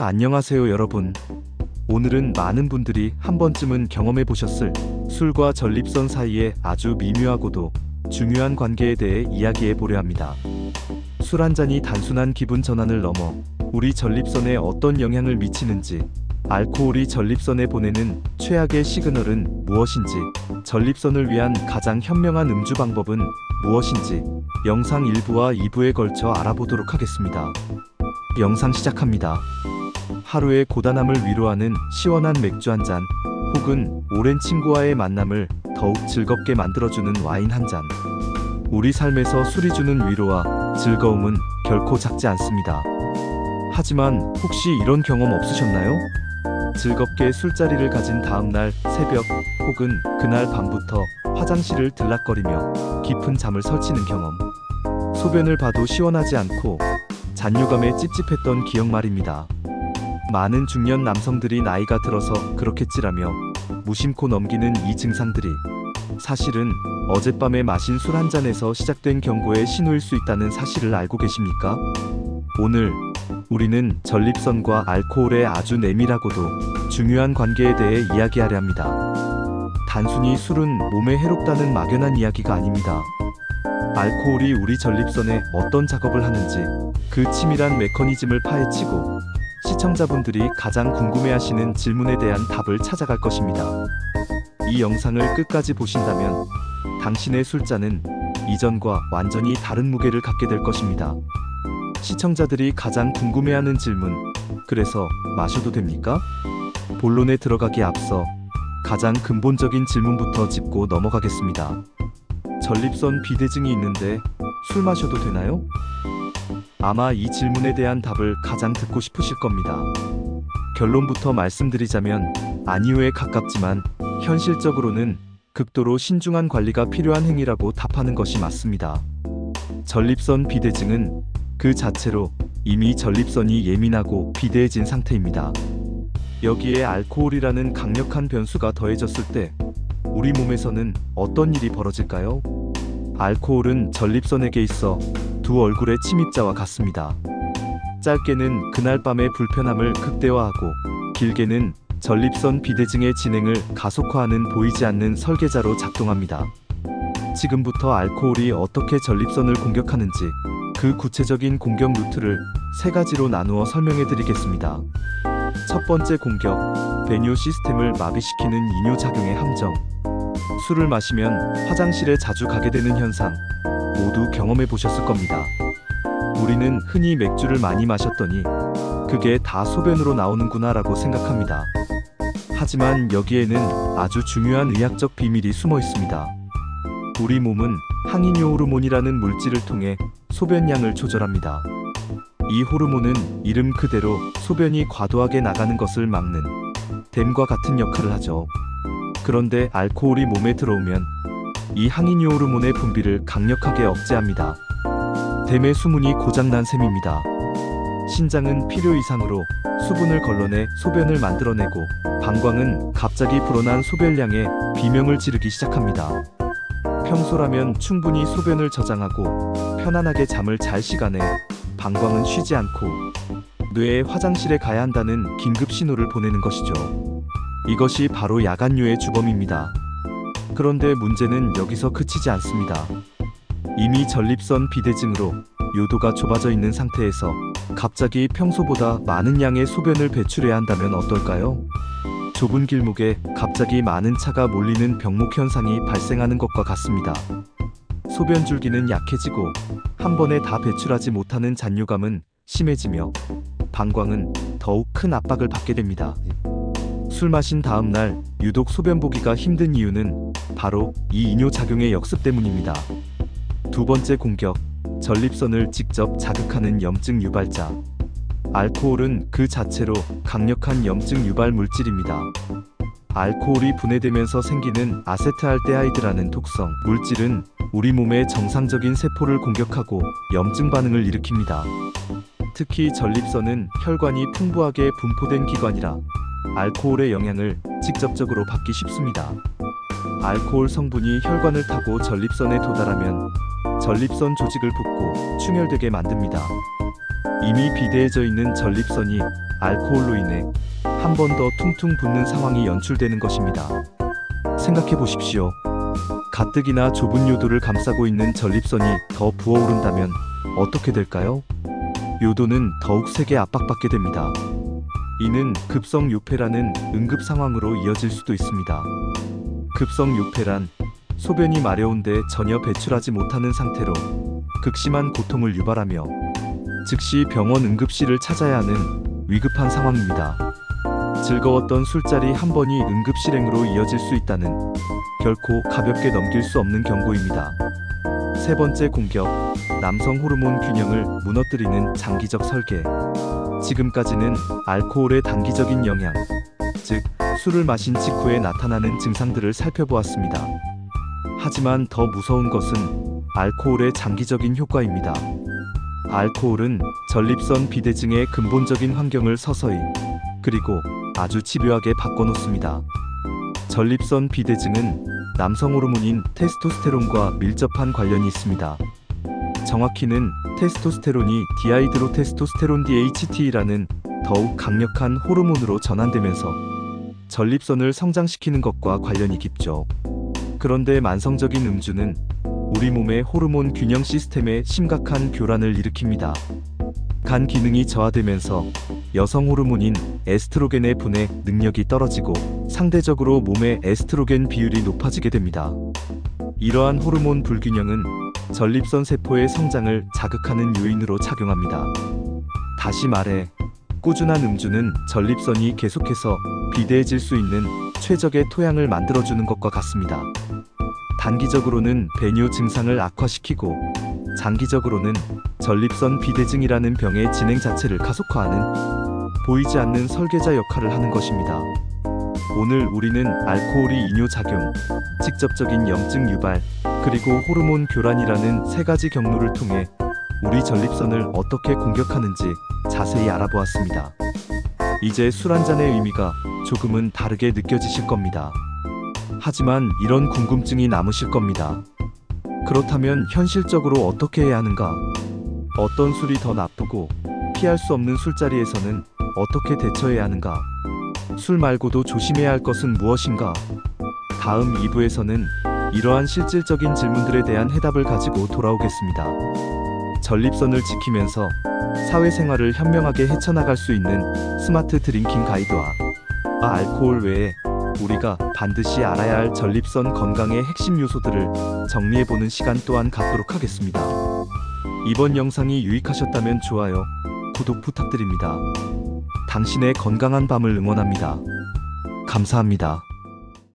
안녕하세요 여러분. 오늘은 많은 분들이 한 번쯤은 경험해 보셨을 술과 전립선 사이의 아주 미묘하고도 중요한 관계에 대해 이야기해 보려 합니다. 술 한 잔이 단순한 기분 전환을 넘어 우리 전립선에 어떤 영향을 미치는지, 알코올이 전립선에 보내는 최악의 시그널은 무엇인지, 전립선을 위한 가장 현명한 음주 방법은 무엇인지 영상 1부와 2부에 걸쳐 알아보도록 하겠습니다. 영상 시작합니다. 하루의 고단함을 위로하는 시원한 맥주 한 잔, 혹은 오랜 친구와의 만남을 더욱 즐겁게 만들어주는 와인 한 잔. 우리 삶에서 술이 주는 위로와 즐거움은 결코 작지 않습니다. 하지만 혹시 이런 경험 없으셨나요? 즐겁게 술자리를 가진 다음날 새벽 혹은 그날 밤부터 화장실을 들락거리며 깊은 잠을 설치는 경험. 소변을 봐도 시원하지 않고 잔뇨감에 찝찝했던 기억 말입니다. 많은 중년 남성들이 나이가 들어서 그렇겠지라며 무심코 넘기는 이 증상들이 사실은 어젯밤에 마신 술 한 잔에서 시작된 경고의 신호일 수 있다는 사실을 알고 계십니까? 오늘 우리는 전립선과 알코올의 아주 내밀하고도 중요한 관계에 대해 이야기하려 합니다. 단순히 술은 몸에 해롭다는 막연한 이야기가 아닙니다. 알코올이 우리 전립선에 어떤 작업을 하는지, 그 치밀한 메커니즘을 파헤치고 시청자분들이 가장 궁금해하시는 질문에 대한 답을 찾아갈 것입니다. 이 영상을 끝까지 보신다면 당신의 술잔은 이전과 완전히 다른 무게를 갖게 될 것입니다. 시청자들이 가장 궁금해하는 질문, 그래서 마셔도 됩니까? 본론에 들어가기 앞서 가장 근본적인 질문부터 짚고 넘어가겠습니다. 전립선 비대증이 있는데 술 마셔도 되나요? 아마 이 질문에 대한 답을 가장 듣고 싶으실 겁니다. 결론부터 말씀드리자면 아니오에 가깝지만 현실적으로는 극도로 신중한 관리가 필요한 행위라고 답하는 것이 맞습니다. 전립선 비대증은 그 자체로 이미 전립선이 예민하고 비대해진 상태입니다. 여기에 알코올이라는 강력한 변수가 더해졌을 때 우리 몸에서는 어떤 일이 벌어질까요? 알코올은 전립선에게 있어 두 얼굴의 침입자와 같습니다. 짧게는 그날 밤의 불편함을 극대화하고, 길게는 전립선 비대증의 진행을 가속화하는 보이지 않는 설계자로 작동합니다. 지금부터 알코올이 어떻게 전립선을 공격하는지, 그 구체적인 공격 루트를 세 가지로 나누어 설명해 드리겠습니다. 첫 번째 공격, 배뇨 시스템을 마비시키는 이뇨작용의 함정. 술을 마시면 화장실에 자주 가게 되는 현상, 모두 경험해 보셨을 겁니다. 우리는 흔히 맥주를 많이 마셨더니 그게 다 소변으로 나오는구나 라고 생각합니다. 하지만 여기에는 아주 중요한 의학적 비밀이 숨어 있습니다. 우리 몸은 항이뇨 호르몬이라는 물질을 통해 소변량을 조절합니다. 이 호르몬은 이름 그대로 소변이 과도하게 나가는 것을 막는 댐과 같은 역할을 하죠. 그런데 알코올이 몸에 들어오면 이 항이뇨 호르몬의 분비를 강력하게 억제합니다. 댐의 수문이 고장난 셈입니다. 신장은 필요 이상으로 수분을 걸러내 소변을 만들어내고, 방광은 갑자기 불어난 소변량에 비명을 지르기 시작합니다. 평소라면 충분히 소변을 저장하고 편안하게 잠을 잘 시간에 방광은 쉬지 않고 뇌에 화장실에 가야 한다는 긴급 신호를 보내는 것이죠. 이것이 바로 야간뇨의 주범입니다. 그런데 문제는 여기서 그치지 않습니다. 이미 전립선 비대증으로 요도가 좁아져 있는 상태에서 갑자기 평소보다 많은 양의 소변을 배출해야 한다면 어떨까요? 좁은 길목에 갑자기 많은 차가 몰리는 병목 현상이 발생하는 것과 같습니다. 소변 줄기는 약해지고 한 번에 다 배출하지 못하는 잔뇨감은 심해지며 방광은 더욱 큰 압박을 받게 됩니다. 술 마신 다음 날 유독 소변 보기가 힘든 이유는 바로 이 이뇨작용의 역습 때문입니다. 두 번째 공격, 전립선을 직접 자극하는 염증 유발자. 알코올은 그 자체로 강력한 염증 유발 물질입니다. 알코올이 분해되면서 생기는 아세트알데하이드라는 독성 물질은 우리 몸의 정상적인 세포를 공격하고 염증 반응을 일으킵니다. 특히 전립선은 혈관이 풍부하게 분포된 기관이라 알코올의 영향을 직접적으로 받기 쉽습니다. 알코올 성분이 혈관을 타고 전립선에 도달하면 전립선 조직을 붓고 충혈되게 만듭니다. 이미 비대해져 있는 전립선이 알코올로 인해 한 번 더 퉁퉁 붓는 상황이 연출되는 것입니다. 생각해 보십시오. 가뜩이나 좁은 요도를 감싸고 있는 전립선이 더 부어오른다면 어떻게 될까요? 요도는 더욱 세게 압박받게 됩니다. 이는 급성 요폐라는 응급 상황으로 이어질 수도 있습니다. 급성 요폐란 소변이 마려운데 전혀 배출하지 못하는 상태로 극심한 고통을 유발하며 즉시 병원 응급실을 찾아야 하는 위급한 상황입니다. 즐거웠던 술자리 한 번이 응급실행으로 이어질 수 있다는 결코 가볍게 넘길 수 없는 경고입니다. 세 번째 공격, 남성 호르몬 균형을 무너뜨리는 장기적 설계. 지금까지는 알코올의 단기적인 영향, 즉 술을 마신 직후에 나타나는 증상들을 살펴보았습니다. 하지만 더 무서운 것은 알코올의 장기적인 효과입니다. 알코올은 전립선 비대증의 근본적인 환경을 서서히 그리고 아주 집요하게 바꿔놓습니다. 전립선 비대증은 남성 호르몬인 테스토스테론과 밀접한 관련이 있습니다. 정확히는 테스토스테론이 디하이드로테스토스테론 DHT라는 더욱 강력한 호르몬으로 전환되면서 전립선을 성장시키는 것과 관련이 깊죠. 그런데 만성적인 음주는 우리 몸의 호르몬 균형 시스템에 심각한 교란을 일으킵니다. 간 기능이 저하되면서 여성 호르몬인 에스트로겐의 분해 능력이 떨어지고 상대적으로 몸의 에스트로겐 비율이 높아지게 됩니다. 이러한 호르몬 불균형은 전립선 세포의 성장을 자극하는 요인으로 작용합니다. 다시 말해, 꾸준한 음주는 전립선이 계속해서 비대해질 수 있는 최적의 토양을 만들어주는 것과 같습니다. 단기적으로는 배뇨 증상을 악화시키고 장기적으로는 전립선 비대증이라는 병의 진행 자체를 가속화하는 보이지 않는 설계자 역할을 하는 것입니다. 오늘 우리는 알코올이 이뇨작용, 직접적인 염증 유발, 그리고 호르몬 교란이라는 세 가지 경로를 통해 우리 전립선을 어떻게 공격하는지 자세히 알아보았습니다. 이제 술 한 잔의 의미가 조금은 다르게 느껴지실 겁니다. 하지만 이런 궁금증이 남으실 겁니다. 그렇다면 현실적으로 어떻게 해야 하는가? 어떤 술이 더 나쁘고 피할 수 없는 술자리에서는 어떻게 대처해야 하는가? 술 말고도 조심해야 할 것은 무엇인가? 다음 2부에서는 이러한 실질적인 질문들에 대한 해답을 가지고 돌아오겠습니다. 전립선을 지키면서 사회생활을 현명하게 헤쳐나갈 수 있는 스마트 드링킹 가이드와 알코올 외에 우리가 반드시 알아야 할 전립선 건강의 핵심 요소들을 정리해보는 시간 또한 갖도록 하겠습니다. 이번 영상이 유익하셨다면 좋아요, 구독 부탁드립니다. 당신의 건강한 밤을 응원합니다. 감사합니다.